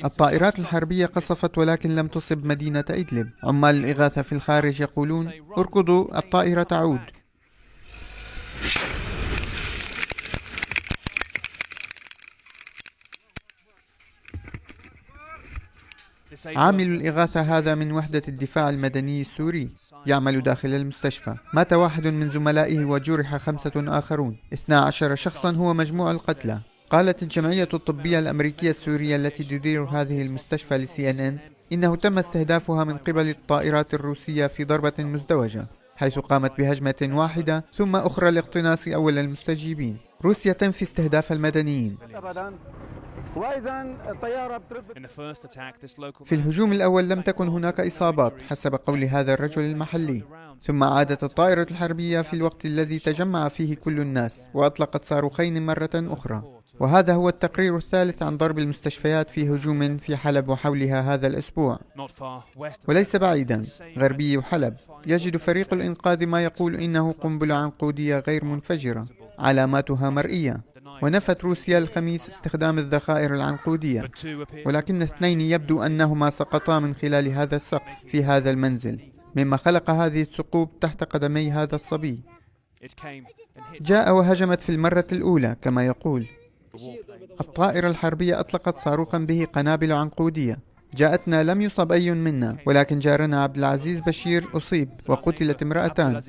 الطائرات الحربية قصفت ولكن لم تصب مدينة إدلب. عمال الإغاثة في الخارج يقولون: اركضوا، الطائرة تعود. عامل الإغاثة هذا من وحدة الدفاع المدني السوري، يعمل داخل المستشفى. مات واحد من زملائه وجرح 5 آخرون. 12 شخصا هو مجموع القتلى. قالت الجمعية الطبية الأمريكية السورية التي تدير هذه المستشفى لCNN إنه تم استهدافها من قبل الطائرات الروسية في ضربة مزدوجة، حيث قامت بهجمة واحدة ثم أخرى لاقتناص أول المستجيبين. روسيا تنفي استهداف المدنيين. في الهجوم الأول لم تكن هناك إصابات حسب قول هذا الرجل المحلي، ثم عادت الطائرة الحربية في الوقت الذي تجمع فيه كل الناس وأطلقت صاروخين مرة أخرى. وهذا هو التقرير الثالث عن ضرب المستشفيات في هجوم في حلب وحولها هذا الأسبوع. وليس بعيدا، غربي حلب يجد فريق الإنقاذ ما يقول إنه قنبلة عنقودية غير منفجرة، علاماتها مرئية. ونفت روسيا الخميس استخدام الذخائر العنقودية، ولكن 2 يبدو أنهما سقطا من خلال هذا السقف في هذا المنزل، مما خلق هذه الثقوب تحت قدمي هذا الصبي. جاء وهجمت في المرة الأولى كما يقول. الطائرة الحربية أطلقت صاروخا به قنابل عنقودية. جاءتنا لم يصب أي منا، ولكن جارنا عبد العزيز بشير أصيب وقتلت امرأتان.